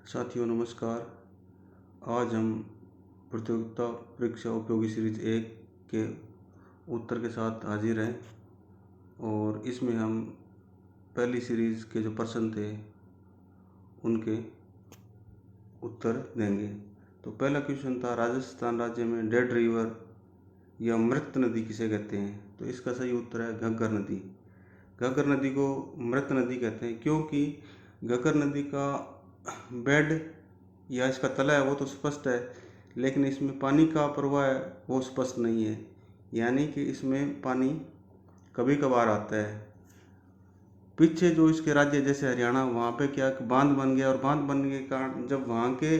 साथियों नमस्कार। आज हम प्रतियोगिता परीक्षा उपयोगी सीरीज 1 के उत्तर के साथ हाजिर हैं और इसमें हम पहली सीरीज के जो प्रश्न थे उनके उत्तर देंगे। तो पहला क्वेश्चन था, राजस्थान राज्य में डेड रिवर या मृत नदी किसे कहते हैं? तो इसका सही उत्तर है घग्गर नदी। घग्गर नदी को मृत नदी कहते हैं क्योंकि घग्गर नदी का बेड या इसका तला है वो तो स्पष्ट है, लेकिन इसमें पानी का प्रवाह है वो स्पष्ट नहीं है, यानी कि इसमें पानी कभी कभार आता है। पीछे जो इसके राज्य जैसे हरियाणा, वहाँ पे क्या बांध बन गया और बांध बनने के कारण जब वहाँ के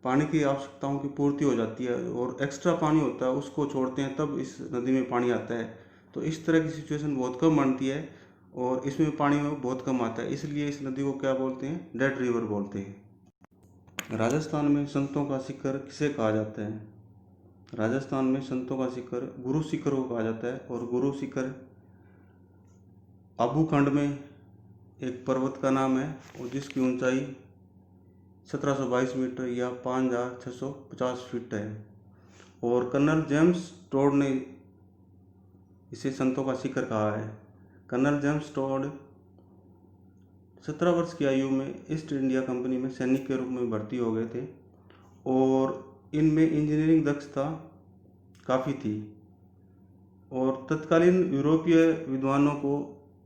पानी की आवश्यकताओं की पूर्ति हो जाती है और एक्स्ट्रा पानी होता है उसको छोड़ते हैं, तब इस नदी में पानी आता है। तो इस तरह की सिचुएशन बहुत कम बनती है और इसमें पानी में बहुत कम आता है, इसलिए इस नदी को क्या बोलते हैं? डेड रिवर बोलते हैं। राजस्थान में संतों का शिखर किसे कहा जाता है? राजस्थान में संतों का शिखर गुरु शिखर को कहा जाता है और गुरु शिखर आबू खंड में एक पर्वत का नाम है और जिसकी ऊंचाई 1722 मीटर या 5650 फीट है। और कर्नल जेम्स टोड ने इसे संतों का शिखर कहा है। कर्नल जेम्स टोड 17 वर्ष की आयु में ईस्ट इंडिया कंपनी में सैनिक के रूप में भर्ती हो गए थे और इनमें इंजीनियरिंग दक्षता काफ़ी थी और तत्कालीन यूरोपीय विद्वानों को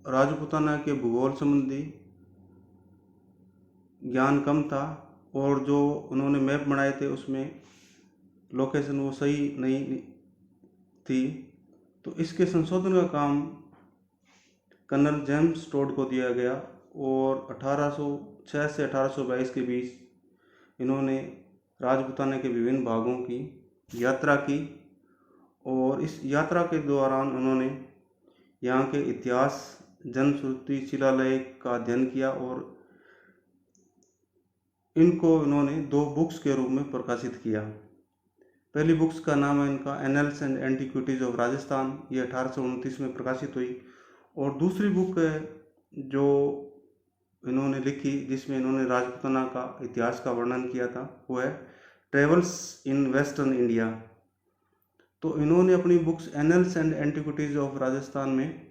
राजपूताना के भूगोल संबंधी ज्ञान कम था और जो उन्होंने मैप बनाए थे उसमें लोकेशन वो सही नहीं थी। तो इसके संशोधन का काम कर्नल जेम्स टोड को दिया गया और 1806 से 1822 के बीच इन्होंने राजपूताना के विभिन्न भागों की यात्रा की और इस यात्रा के दौरान उन्होंने यहाँ के इतिहास, जनश्रुति, शिलालेख का अध्ययन किया और इनको इन्होंने 2 बुक्स के रूप में प्रकाशित किया। पहली बुक्स का नाम है इनका annuls and antiquities of Rajasthan, ये 1829 में प्रकाशित हुई। और दूसरी बुक जो इन्होंने लिखी जिसमें इन्होंने राजपूताना का इतिहास का वर्णन किया था वो है ट्रेवल्स इन वेस्टर्न इंडिया। तो इन्होंने अपनी books annuls and antiquities of Rajasthan में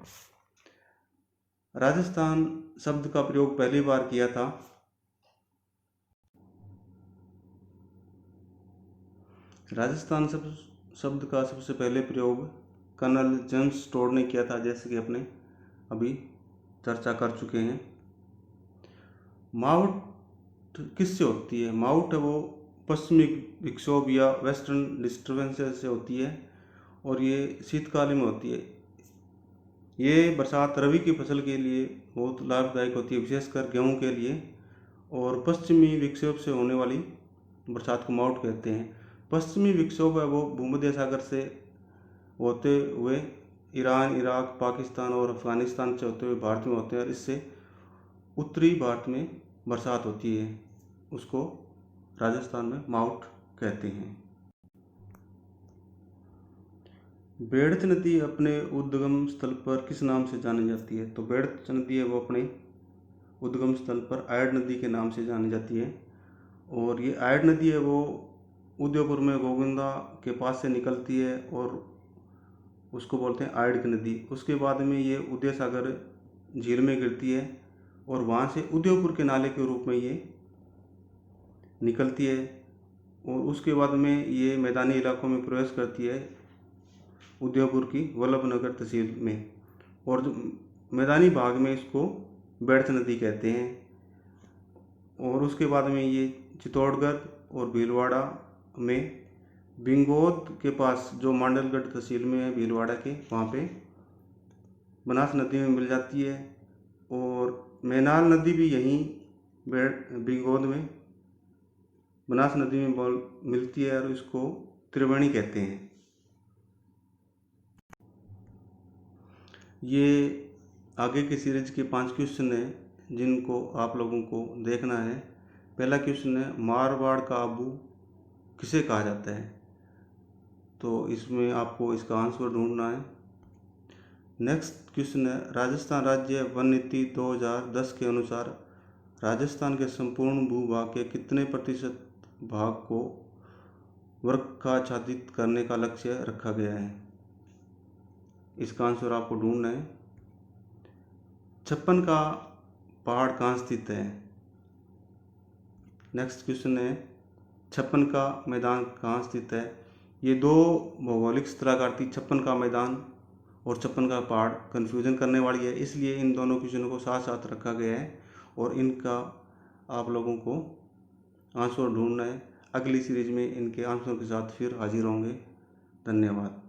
राजस्थान शब्द का प्रयोग पहली बार किया था। राजस्थान शब्द का सबसे पहले प्रयोग कर्नल जेम्स टोड ने किया था, जैसे कि अपने अभी चर्चा कर चुके हैं। माउट किससे होती है? माउट है वो पश्चिमी विक्षोभ या वेस्टर्न डिस्टर्बेंसेस से होती है और ये शीतकालीन में होती है। ये बरसात रबी की फसल के लिए बहुत लाभदायक होती है, विशेषकर गेहूं के लिए। और पश्चिमी विक्षोभ से होने वाली बरसात को माउट कहते हैं। पश्चिमी विक्षोभ है वो भूमध्य सागर से होते हुए ईरान, इराक, पाकिस्तान और अफगानिस्तान से होते हुए भारत में होते हैं और इससे उत्तरी भारत में बरसात होती है, उसको राजस्थान में माउट कहते हैं। बेड़च नदी अपने उद्गम स्थल पर किस नाम से जानी जाती है? तो बेड़च नदी है वो अपने उद्गम स्थल पर आयड नदी के नाम से जानी जाती है और ये आयड नदी है वो उदयपुर में गोविंदा के पास से निकलती है और उसको बोलते हैं आयड की नदी। उसके बाद में ये उदय सागर झील में गिरती है और वहाँ से उदयपुर के नाले के रूप में ये निकलती है और उसके बाद में ये मैदानी इलाकों में प्रवेश करती है उदयपुर की वल्लभनगर तहसील में और मैदानी भाग में इसको बेड़च नदी कहते हैं। और उसके बाद में ये चित्तौड़गढ़ और भीलवाड़ा में बिंगोद के पास जो मांडलगढ़ तहसील में है भीलवाड़ा के, वहाँ पे बनास नदी में मिल जाती है। और मैनाल नदी भी यहीं बिंगोद में बनास नदी में मिलती है और इसको त्रिवेणी कहते हैं। ये आगे की सीरीज के 5 क्वेश्चन हैं जिनको आप लोगों को देखना है। पहला क्वेश्चन है, मारवाड़ का आबू किसे कहा जाता है? तो इसमें आपको इसका आंसर ढूंढना है। नेक्स्ट क्वेश्चन है, राजस्थान राज्य वन नीति 2010 के अनुसार राजस्थान के संपूर्ण भूभाग के कितने प्रतिशत भाग को वर्ग आच्छादित करने का लक्ष्य रखा गया है? इसका आंसर आपको ढूंढना है। छप्पन का पहाड़ कहाँ स्थित है? नेक्स्ट क्वेश्चन है, छप्पन का मैदान कहाँ स्थित है? ये दो भौगोलिक सूत्राकृति छप्पन का मैदान और छप्पन का पहाड़ कन्फ्यूजन करने वाली है, इसलिए इन दोनों क्वेश्चनों को साथ साथ रखा गया है और इनका आप लोगों को आंसर ढूंढना है। अगली सीरीज में इनके आंसरों के साथ फिर हाजिर होंगे। धन्यवाद।